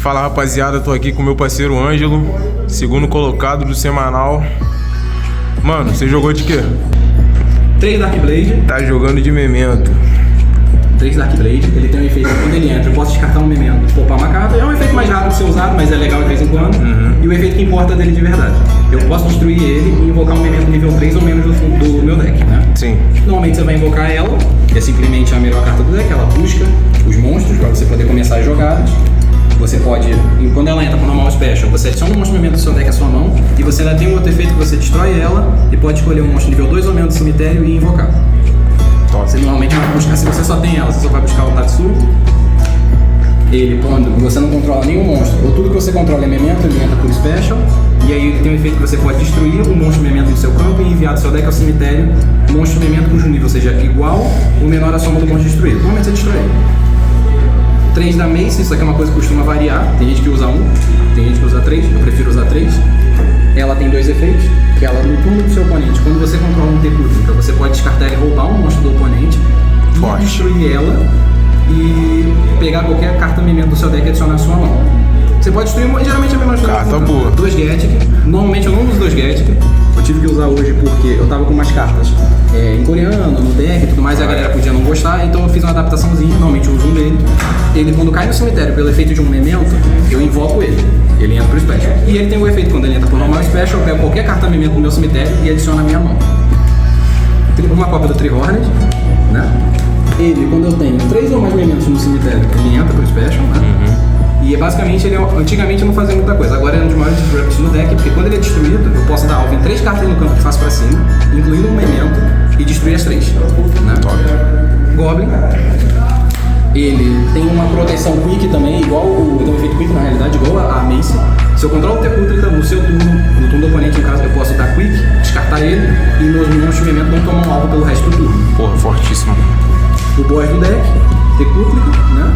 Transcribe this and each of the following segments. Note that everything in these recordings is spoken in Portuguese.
Fala rapaziada, tô aqui com meu parceiro Ângelo, segundo colocado do semanal. Mano, você jogou de quê? 3 Dark Blade. Tá jogando de Memento. 3 Dark Blade, ele tem um efeito quando ele entra, eu posso descartar um Memento e poupar uma carta. É um efeito mais rápido de ser usado, mas é legal de vez em quando. E o efeito que importa dele de verdade. Eu posso destruir ele e invocar um Memento nível 3 ou menos do meu deck, né? Sim. Normalmente você vai invocar ela, que é simplesmente a melhor carta do deck, ela busca os monstros para você poder começar as jogadas. Você pode, quando ela entra com normal special, você adiciona um monstro Memento do seu deck à sua mão e você ainda tem um outro efeito que você destrói ela e pode escolher um monstro nível 2 ou menos do cemitério e invocar. Você normalmente vai buscar, se você só tem ela, você só vai buscar o Tatsu. Ele, quando você não controla nenhum monstro, ou tudo que você controla é Memento, ele entra por special. E aí ele tem um efeito que você pode destruir um monstro Memento do seu campo e enviar do seu deck ao cemitério um monstro Memento cujo nível seja igual ou menor à soma do monstro destruído. Normalmente você destrói ele. 3 da Mace, isso aqui é uma coisa que costuma variar. Tem gente que usa 1, tem gente que usa 3, eu prefiro usar 3. Ela tem 2 efeitos, que ela no turno do seu oponente, quando você controla um T-Cútrica, você pode descartar e roubar um monstro do oponente, e destruir ela e pegar qualquer carta Memento do seu deck e adicionar à sua mão. Você pode destruir, geralmente é menor carta boa. 2 Getic, normalmente eu não uso 2 Getic, eu tive que usar hoje porque eu tava com umas cartas em coreano, no deck e tudo mais, e a galera podia não gostar, então eu fiz uma adaptaçãozinha, normalmente eu uso um dele. Ele, quando cai no cemitério pelo efeito de um Memento, eu invoco ele. Ele entra pro Special. E ele tem o efeito, quando ele entra pro normal Special, eu pego qualquer carta Memento no meu cemitério e adiciono a minha mão. Uma cópia do Trihornet, né? Ele, quando eu tenho 3 ou mais Mementos no cemitério, ele entra pro Special, né? E basicamente, antigamente eu não fazia muita coisa. Agora é um dos maiores disrupts no deck, porque quando ele é destruído, eu posso dar alvo em 3 cartas no campo que faço pra cima, incluindo um Memento, e destruir as 3. Né? Goblin. Ele tem uma proteção Quick também, igual tem um efeito Quick na realidade, igual a Mace. Se eu controlo o T-Cútrica no seu turno, no turno do oponente, no caso, eu posso dar Quick, descartar ele, e meus monstros Memento não tomam alvo pelo resto do turno. Porra, fortíssimo. O boss do deck, T-Cútrica, né?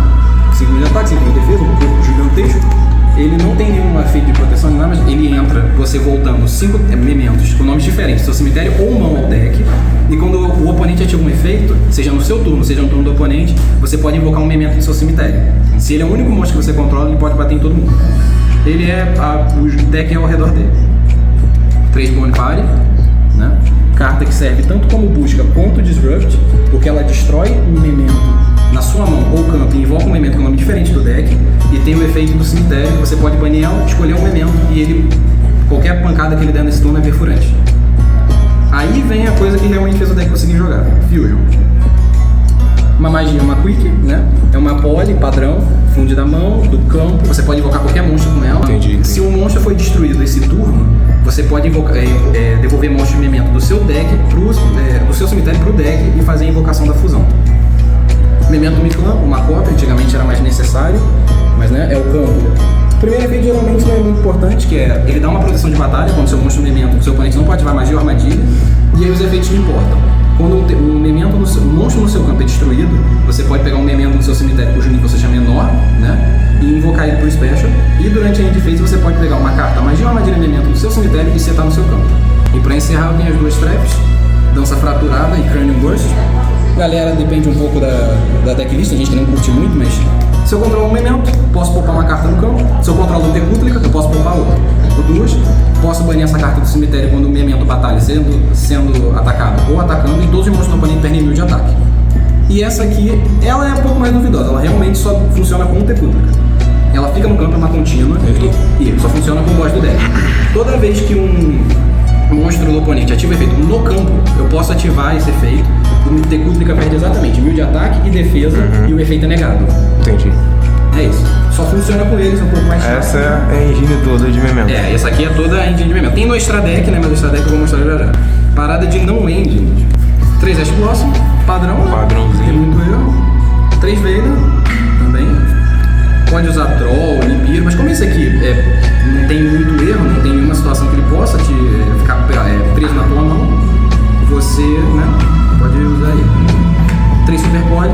5 de ataque, 5 de defesa, um corpo gigantesco. Ele não tem nenhum efeito de proteção, nem nada, mas ele entra, você voltando 5 Mementos com nomes diferentes, seu cemitério ou mão ao deck. E quando o oponente ativa um efeito, seja no seu turno, seja no turno do oponente, você pode invocar um Memento do seu cemitério. Se ele é o único monstro que você controla, ele pode bater em todo mundo. Ele é, o deck é ao redor dele. 3 Bone Party, né? Carta que serve tanto como busca quanto disrupt, porque ela destrói um Memento na sua mão ou campo e invoca um Memento com nome diferente do deck, e tem o efeito do cemitério, que você pode banir ela, escolher um Memento e ele, qualquer pancada que ele der nesse turno é perfurante. Aí vem a coisa que realmente fez o deck conseguir jogar, Fusion. Uma magia, uma Quick, né? É uma poly padrão, funde da mão, do campo, você pode invocar qualquer monstro com ela. Entendi. Se um monstro foi destruído esse turno, você pode invocar, devolver monstro de Memento do seu deck, do seu cemitério pro deck e fazer a invocação da fusão. Memento Miclan, uma cópia, antigamente era mais necessário, mas né, é o campo. O primeiro efeito geralmente não é muito importante, que é ele dá uma proteção de batalha quando seu monstro Memento, o seu oponente não pode ativar magia ou armadilha, e aí os efeitos não importam. Quando um Memento um monstro no seu campo é destruído, você pode pegar um Memento no seu cemitério cujo nível seja menor, né, e invocar ele pro Special, e durante a end phase você pode pegar uma carta magia ou armadilha Memento no seu cemitério e setar no seu campo. E para encerrar eu tenho as 2 traps, Dança Fraturada e Cranium Burst. Galera, depende um pouco da decklist, a gente não curte muito, mas se eu controlo um Memento, posso poupar uma carta no campo. Se eu controlo um T-Cútrica, eu posso poupar outra. Ou 2, posso banir essa carta do cemitério quando o Memento batalha sendo atacado ou atacando, e todos os monstros do oponente perdem 1000 de ataque. E essa aqui, ela é um pouco mais duvidosa, ela realmente só funciona com um T-Cútrica. Ela fica no campo, é uma contínua, e só funciona com o boss do deck. Toda vez que um monstro do oponente ativa efeito no campo, eu posso ativar esse efeito. O T-Cútrica perde exatamente 1000 de ataque e defesa, e o efeito é negado. Entendi. É isso. Só funciona com eles, é um pouco mais chato. Essa é a engine toda de Memento. Essa aqui é toda a engine de Memento. Tem no Extra Deck, né? Mas o Extra Deck eu vou mostrar já já. Parada de não engine. 3 Ash Blossom, padrão, né? Padrãozinho. Tem muito erro. 3 Vader, também. Pode usar Troll, Nibiru, mas como esse aqui não tem muito erro, não tem nenhuma situação que ele possa te ficar preso na tua mão, você, né, pode usar ele. 3 Super Poly.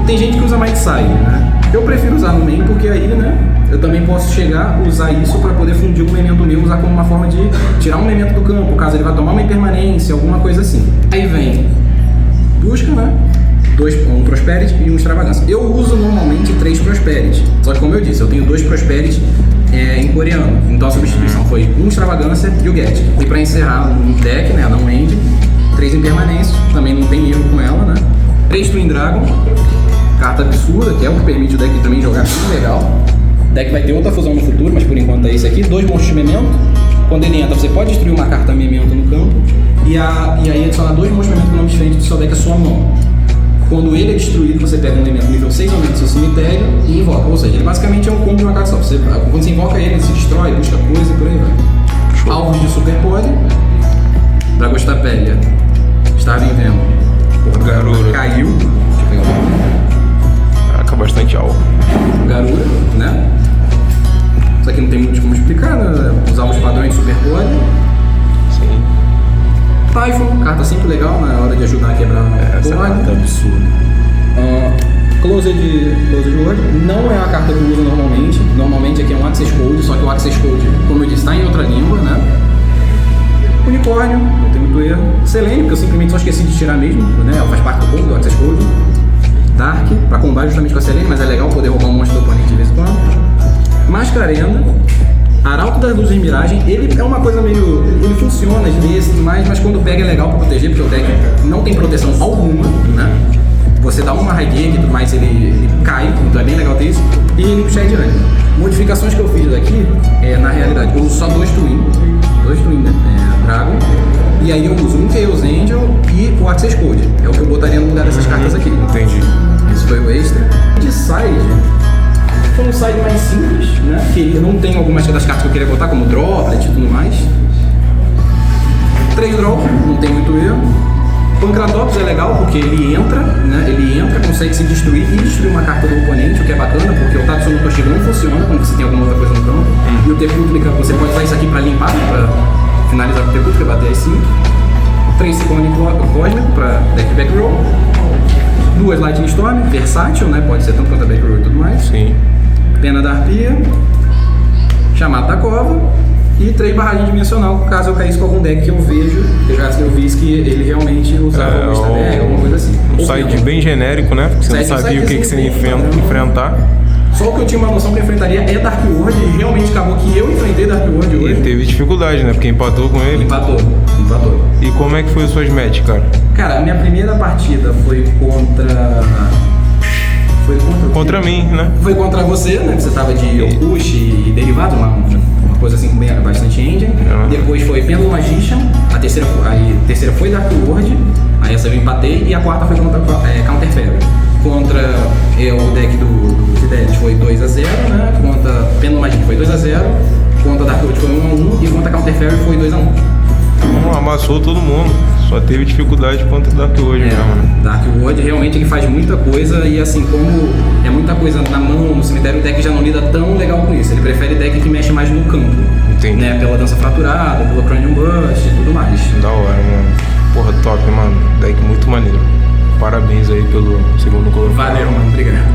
Tem gente que usa Might Side, né? Eu prefiro usar no main porque aí, né, eu também posso chegar a usar isso para poder fundir um Memento meu, usar como uma forma de tirar um Memento do campo, caso ele vá tomar uma impermanência, alguma coisa assim. Aí vem busca, né? um Prosperity e um Extravagância. Eu uso normalmente 3 Prosperity, só que como eu disse, eu tenho 2 Prosperity em coreano, então a substituição foi um Extravagância e o Get. E pra encerrar um deck, né, não end, 3 Impermanências, também não tem erro com ela, né? 3 Twin Dragon, carta absurda, que é o que permite o deck também jogar bem legal. O deck vai ter outra fusão no futuro, mas por enquanto é esse aqui. 2 monstros de memento. Quando ele entra, você pode destruir uma carta memento no campo e aí adicionar 2 monstros de memento com nome diferente do seu deck à sua mão. Quando ele é destruído, você pega um elemento nível 6, aumenta o seu cemitério e invoca. Ou seja, ele basicamente é um combo de uma carta só. Quando você invoca ele se destrói, busca coisa e por aí vai. Alvos de Super Poly, Dragostapelia, Starving Venom. Garura. Caiu. Deixa eu pegar o nome. Caraca, bastante alvo. Garura, né? Isso aqui não tem muito como explicar, né? Usar os padrões de Super Poly. Sim. Typhon, carta sempre legal na hora de ajudar a quebrar essa carta é absurda. Closed Word não é a carta que eu uso normalmente. Normalmente aqui é um Access Code, só que o Access Code, como eu disse, está em outra língua, né? Unicórnio, não tem muito erro. Selene, porque eu simplesmente só esqueci de tirar mesmo, né? Ela faz parte do combo do Access Code. Dark, pra combate justamente com a Selene, mas é legal poder roubar um monstro do oponente de vez em quando. Mascarenda, Arauto das Luzes de Miragem, ele é uma coisa meio... ele funciona às vezes, mas quando pega é legal pra proteger, porque o deck não tem proteção alguma, né? Você dá uma high gig e tudo mais, ele cai, então é bem legal ter isso. E ele puxa de ânimo. Modificações que eu fiz daqui, na realidade, eu uso só 2 Twin, né? Dragon. E aí eu uso um Chaos Angel e o Access Code. É o que eu botaria no lugar dessas cartas aqui. Entendi. Esse foi o extra. De side, foi um side mais simples, né? Que não tem algumas das cartas que eu queria botar, como Droplet e tudo mais. 3 Drop, não tem muito erro. Pancratops é legal porque ele entra, né? Ele entra, consegue se destruir e destruir uma carta do oponente, o que é bacana, porque o Tatsu no Toshiba não funciona quando você tem alguma outra coisa no campo. E o Tefútrica, você pode usar isso aqui pra limpar, né? Pra finalizar com o Tefútrica, bater as 5. 3 Ciclone Cósmico pra deck back row. 2 Lightning Storm, versátil, né? Pode ser tanto quanto a back row e tudo mais. Sim. Pena da Arpia. Chamado da Cova. E 3 barragem dimensional, caso eu caísse com algum deck que eu vejo, eu vi que ele realmente usava o easter egg, alguma coisa assim. Um site bem genérico, né? Porque você não sabia o que você ia enfrentar. Só o que eu tinha uma noção que eu enfrentaria é Dark World, e realmente acabou que eu enfrentei Dark World hoje. E teve dificuldade, né? Porque empatou com ele. Empatou. E como é que foi as suas matches, cara? Cara, a minha primeira partida foi contra... Contra mim, né? Foi contra você, né? Que você tava de Yokush e derivado, uma coisa assim com bastante engine. Depois foi Pendulum Magician, a terceira foi Dark World, aí essa eu empatei, e a quarta foi contra Counter Fairy. Contra o deck do Fidelis foi 2-0, né? Contra Pendulum Magician foi 2-0, contra Dark World foi 1-1 e contra Counter Fairy foi 2-1. Amassou todo mundo. Só teve dificuldade contra o Dark World mesmo, né? Dark World realmente ele faz muita coisa e assim, como é muita coisa na mão, no cemitério, o deck já não lida tão legal com isso. Ele prefere deck que mexe mais no campo. Entendi. Né? Pela dança fraturada, pelo Cranium Burst e tudo mais. Da hora, mano. Porra, top, mano. Deck muito maneiro. Parabéns aí pelo segundo colocado. Valeu, mano. Obrigado.